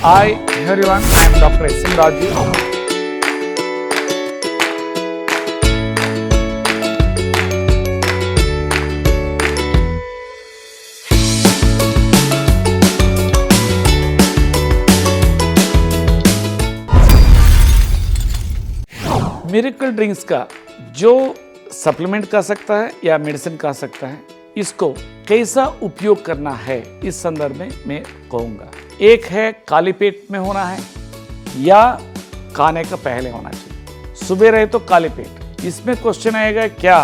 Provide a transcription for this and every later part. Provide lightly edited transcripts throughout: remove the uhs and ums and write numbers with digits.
Hi everyone, I am Dr. S. M. Raju. Miracle drinks का जो supplement कह सकता है या मेडिसिन कह सकता है, इसको कैसा उपयोग करना है इस संदर्भ में मैं कहूँगा। एक है खाली पेट में होना है या खाने का पहले होना चाहिए। सुबह रहे तो खाली पेट। इसमें क्वेश्चन आएगा क्या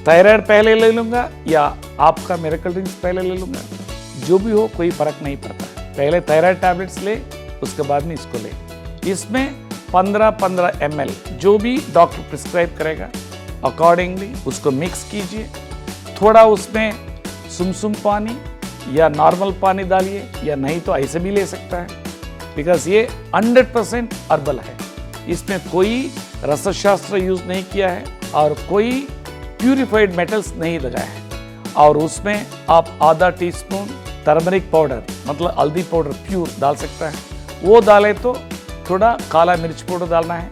थायराइड पहले ले लूँगा या आपका मिरेकल ड्रिंक्स पहले ले लूँगा। जो भी हो कोई फर्क नहीं पड़ता है। पहले थायराइड टैबलेट्स ले, उसके बाद में इसको ले। इसमें 15-15 ml जो भी डॉक्टर प्रिस्क्राइब करेगा अकॉर्डिंगली उसको मिक्स कीजिए। थोड़ा उसमें सुमसुम पानी या नॉर्मल पानी डालिए, या नहीं तो ऐसे भी ले सकता है, बिकॉज ये 100% हर्बल है। इसमें कोई रसशास्त्र यूज नहीं किया है और कोई प्यूरिफाइड मेटल्स नहीं लगाया है। और उसमें आप आधा टीस्पून टर्मरिक पाउडर मतलब हल्दी पाउडर प्योर डाल सकता है। वो डाले तो थोड़ा काला मिर्च पाउडर डालना है।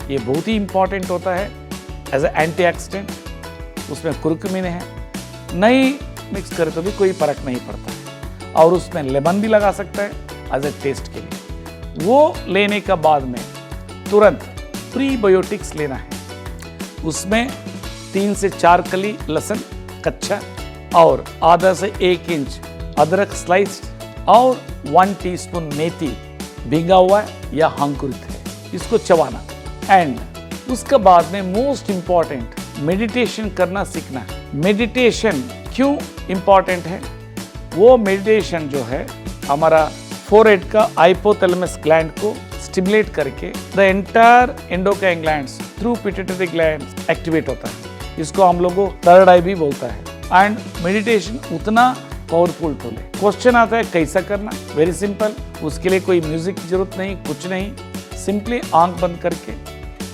ये बहुत ही इंपॉर्टेंट होता है एज ए एंटीऑक्सीडेंट। उसमें कुर्कुमिन है। नहीं मिक्स करे तो भी कोई फर्क नहीं पड़ता है। और उसमें लेमन भी लगा सकता है एज ए टेस्ट के लिए। वो लेने के बाद में तुरंत प्रीबायोटिक्स लेना है। उसमें 3 से 4 कली लहसुन कच्चा और आधा से 1 इंच अदरक स्लाइस्ड और 1 टीस्पून मेथी भीगा हुआ या अंकुरित है, इसको चबाना। एंड उसके बाद में मोस्ट इंपॉर्टेंट मेडिटेशन करना सीखना है। मेडिटेशन क्यों इंपॉर्टेंट है? वो मेडिटेशन जो है हमारा फोरहेड का हाइपोथैलेमस ग्लैंड को स्टिमुलेट करके the entire endocrine glands through pituitary glands activate होता है। इसको हम लोगों को थर्ड आई भी बोलता है। एंड मेडिटेशन उतना पावरफुल टूल है। क्वेश्चन आता है कैसा करना? Very simple. उसके लिए कोई म्यूजिक की जरूरत नहीं, कुछ नहीं। सिंपली आंख बंद करके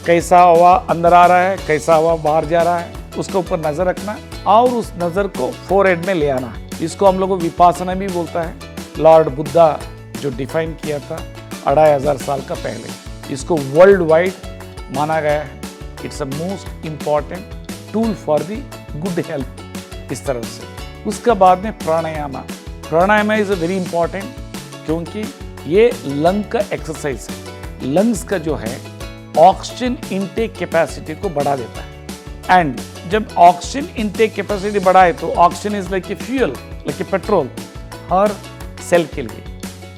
कैसा हवा अंदर आ रहा है, कैसा हवा बाहर जा रहा है, उसके ऊपर नजर रखना और उस नजर को फोरहेड में ले आना। इसको हम लोग विपासना भी बोलता है। लॉर्ड बुद्धा जो डिफाइन किया था 2500 साल का पहले, इसको वर्ल्ड वाइड माना गया है। It's a most important tool for the good health. इस तरह से उसके बाद में प्राणायाम इज वेरी इंपॉर्टेंट, क्योंकि ये लंग का एक्सरसाइज है। लंग्स का जो है ऑक्सीजन इनटेक कैपेसिटी को बढ़ा देता है। एंड जब ऑक्सीजन इनटेक कैपेसिटी बढ़ाए तो oxygen is like a fuel, like a petrol हर सेल के लिए,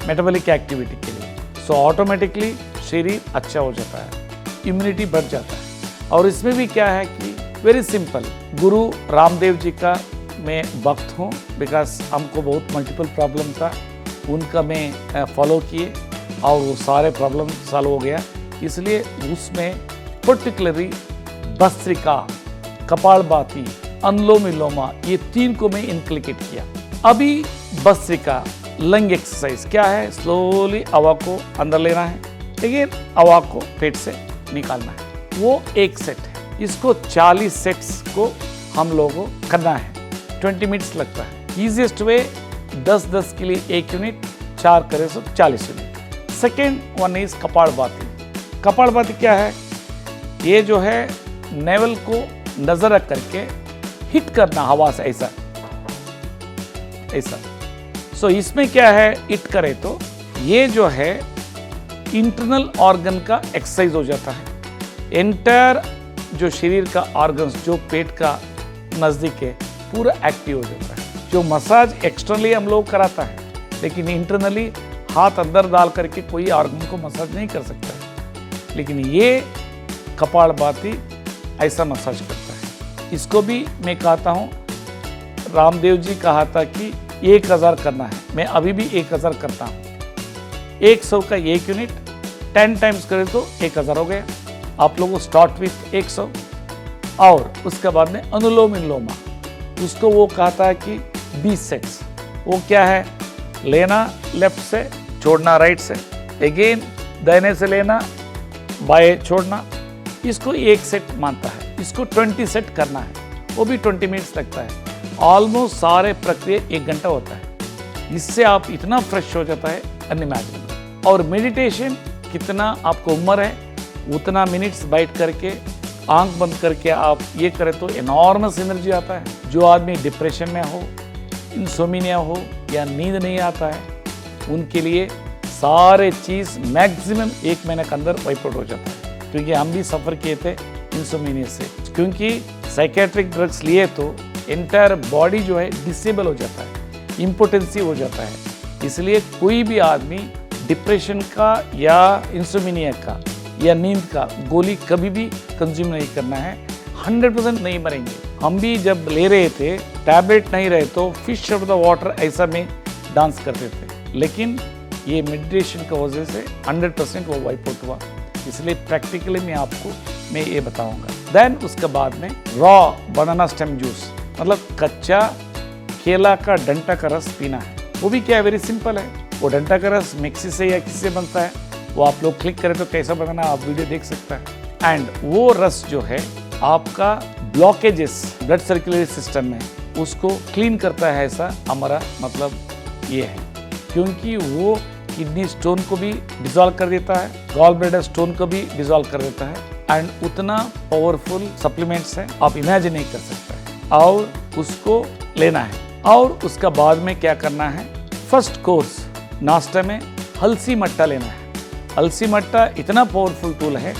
मेटाबॉलिक एक्टिविटी के लिए। सो ऑटोमेटिकली शरीर अच्छा हो जाता है, इम्यूनिटी बढ़ जाता है। और इसमें भी क्या है कि वेरी सिंपल, गुरु रामदेव जी का मैं भक्त हूँ, बिकॉज हमको बहुत मल्टीपल प्रॉब्लम था, उनका मैं फॉलो किए और वो सारे प्रॉब्लम सॉल्व हो गया। इसलिए उसमें पर्टिकुलरली भस्त्रिका, कपालभाति, अनुलोम विलोमा, ये 3 को मैं इनक्लिकेट किया। अभी भस्त्रिका लंग एक्सरसाइज क्या है? स्लोली हवा को अंदर लेना है, लेकिन हवा को पेट से निकालना है। वो एक सेट है। इसको 40 सेट्स को हम लोगों को करना है। 20 मिनट्स लगता है। ईजिएस्ट वे 10-10 के लिए 1 यूनिट, 4 करे तो 40 unit. Second one is kapalbhati. Kapalbhati क्या है? ये जो है नेवल को नजर रख करके हिट करना हवा से, ऐसा ऐसा। सो इसमें क्या है, हिट करे तो ये जो है इंटरनल ऑर्गन का एक्सरसाइज हो जाता है। एंटायर जो शरीर का ऑर्गन्स जो पेट का नजदीक है पूरा एक्टिव हो जाता है। जो मसाज एक्सटर्नली हम लोग कराता है, लेकिन इंटरनली हाथ अंदर डाल करके कोई ऑर्गन को मसाज नहीं कर सकता है। लेकिन ये कपालभाति ऐसा मसाज करता है। इसको भी मैं कहता हूँ, रामदेव जी कहा था कि 1000 करना है, मैं अभी भी 1000 करता हूँ। 100 का 1 यूनिट 10 टाइम्स करें तो 1000 हो गया। आप लोगों स्टार्ट विथ 100 और उसके बाद में अनुलोम विलोमा, उसको वो कहता है कि 20 सेट्स। वो क्या है? लेना लेफ्ट से, छोड़ना राइट से, अगेन दाहिने से लेना, बाएं छोड़ना। इसको 1 सेट मानता है। इसको 20 सेट करना है, वो भी 20 मिनट्स लगता है। ऑलमोस्ट सारे प्रक्रिया 1 घंटा होता है। इससे आप इतना फ्रेश हो जाता है अनइमेजिनेबल। और मेडिटेशन कितना आपको उम्र है उतना मिनट्स बैठ करके आंख बंद करके आप ये करें तो एनॉर्मस एनर्जी आता है। जो आदमी डिप्रेशन में हो, इंसोमिनिया हो या नींद नहीं आता है, उनके लिए सारे चीज़ मैक्सिमम 1 महीने के अंदर वाइप आउट हो जाता है। क्योंकि हम भी सफ़र किए थे इंसोमिनिया से, क्योंकि साइकेट्रिक ड्रग्स लिए तो एंटायर बॉडी जो है डिसेबल हो जाता है, इम्पोटेंसी हो जाता है। इसलिए कोई भी आदमी डिप्रेशन का या इंसोमिनिया का या नींद का गोली कभी भी कंज्यूम नहीं करना है। 100% नहीं मरेंगे। हम भी जब ले रहे थे टैबलेट नहीं रहे तो फिश ऑफ द वाटर ऐसा में डांस करते थे, लेकिन ये मेडिटेशन की वजह से 100% वो वाइप आउट हुआ। इसलिए प्रैक्टिकली मैं ये बताऊंगा। देन उसके बाद में रॉ बनाना स्टेम जूस, मतलब कच्चा केला का डंटा का रस पीना है। वो भी क्या है, वेरी सिंपल है। वो डंटा का रस मिक्सी से या किसी से बनता है, वो आप लोग क्लिक करें तो कैसा बनाना आप वीडियो देख सकता है। एंड वो रस जो है आपका ब्लॉकेजेस ब्लड सर्कुलेटरी सिस्टम में उसको क्लीन करता है, ऐसा हमारा मतलब ये है। क्योंकि वो किडनी स्टोन को भी डिसॉल्व कर देता है, गॉल ब्लैडर स्टोन को भी डिसॉल्व कर देता है। एंड उतना पावरफुल सप्लीमेंट्स है आप इमेजिन नहीं कर सकते हैं, और उसको लेना है। और उसका बाद में क्या करना है, फर्स्ट कोर्स नाश्ता में हलसी मट्टा लेना है। हलसी मट्टा इतना पावरफुल टूल है,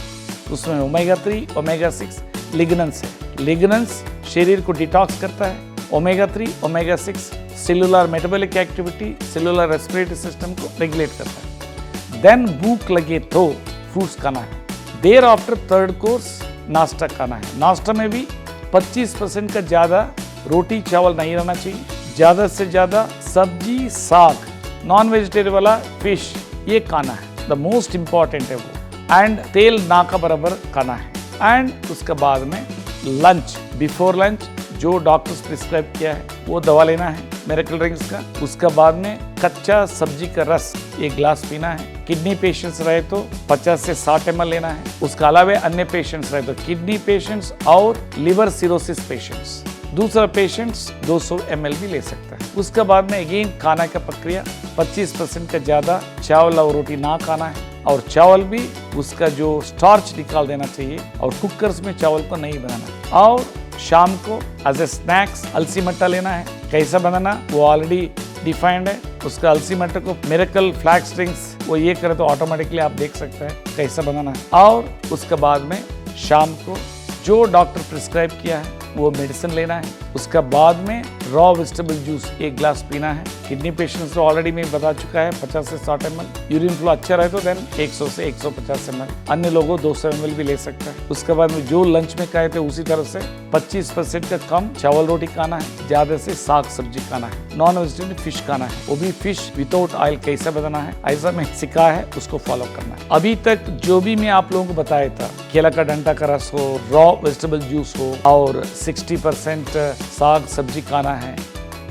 उसमें ओमेगा 3 ओमेगा 6 लिग्नेंस है। लिग्नेंस शरीर को डिटॉक्स करता है, omega 3 omega 6 cellular metabolic activity, cellular respiratory system को रेगुलेट करता है। देन भूख लगे तो फ्रूट्स खाना है। देर आफ्टर थर्ड कोर्स नाश्ता खाना है। नाश्ता में भी 25% का ज़्यादा रोटी चावल नहीं रहना चाहिए, ज़्यादा से ज़्यादा सब्जी साग, नॉन वेजिटेरियन वाला फिश ये खाना है, द मोस्ट इम्पॉर्टेंट है वो। एंड तेल ना का बराबर खाना है। एंड उसके बाद में लंच, बिफोर लंच जो डॉक्टर्स प्रिस्क्राइब किया है वो दवा लेना है मिरेकल ड्रिंक्स का। उसके बाद में कच्चा सब्जी का रस 1 गिलास पीना है। किडनी पेशेंट्स रहे तो 50 से 60 ml लेना है। उसके अलावा अन्य पेशेंट्स रहे तो किडनी पेशेंट्स और लिवर सिरोसिस पेशेंट्स, दूसरा पेशेंट्स 200 ml भी ले सकता है। उसके बाद में अगेन खाना का प्रक्रिया 25% का ज़्यादा चावल और रोटी ना खाना है, और चावल भी उसका जो स्टार्च निकाल देना चाहिए, और कुकर्स में चावल को नहीं बनाना। और शाम को एज ए स्नैक्स अलसी मट्टा लेना है। कैसा बनाना वो ऑलरेडी डिफाइंड है। उसका अलसी मट्टा को मिरेकल फ्लैक्स ड्रिंक्स वो ये करे तो ऑटोमेटिकली आप देख सकते हैं कैसा बनाना है। और उसके बाद में शाम को जो डॉक्टर प्रिस्क्राइब किया है वो मेडिसिन लेना है। उसका बाद में रॉ वेजिटेबल जूस 1 गिलास पीना है। किडनी पेशेंट्स तो ऑलरेडी मैं बता चुका है 50 से 60 ml। यूरिन फ्लो अच्छा रहे तो देन 100 से 150 ml, अन्य लोगों 200 ml भी ले सकता है। उसके बाद में जो लंच में खाए थे उसी तरह से 25% का कम चावल रोटी खाना है, ज्यादा से साग सब्जी खाना है, नॉन वेजिटेरियन फिश खाना है, वो भी फिश विदाउट ऑयल कैसे बनाना है ऐसा मैं सिखाया है, उसको फॉलो करना है। अभी तक जो भी मैं आप लोगों को बताया था, केला का डंटा का रस हो, रॉ वेजिटेबल जूस हो, और 60% साग सब्जी खाना है,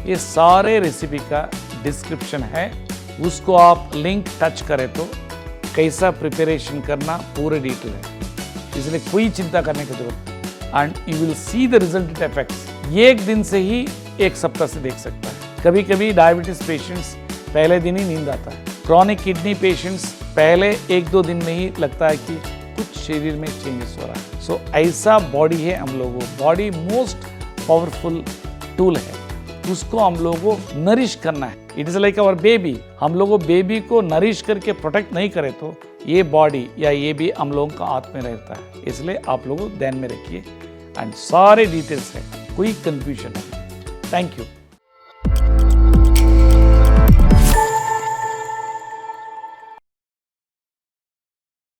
ये सारे रेसिपी का डिस्क्रिप्शन है। उसको आप लिंक टच करें तो कैसा प्रिपरेशन करना पूरे डिटेल है, इसलिए कोई चिंता करने की जरूरत नहीं। And you will see the resulted effects. ये 1 दिन से ही 1 सप्ताह से देख सकता है। कभी कभी डायबिटीज पेशेंट्स पहले दिन ही नींद आता है। क्रॉनिक किडनी पेशेंट्स पहले 1-2 दिन में ही लगता है कि कुछ शरीर में चेंजेस हो रहा है। सो ऐसा बॉडी है हम लोगों, बॉडी मोस्ट पावरफुल टूल है, उसको हम लोगों को नरिश करना है। It is like our baby. हम लोगों बेबी को नरिश करके प्रोटेक्ट नहीं करें तो ये बॉडी या ये भी हम लोगों का हाथ में रहता है। इसलिए आप लोगों ध्यान में रखिए एंड सारे डिटेल्स है, कोई कंफ्यूजन नहीं। Thank you.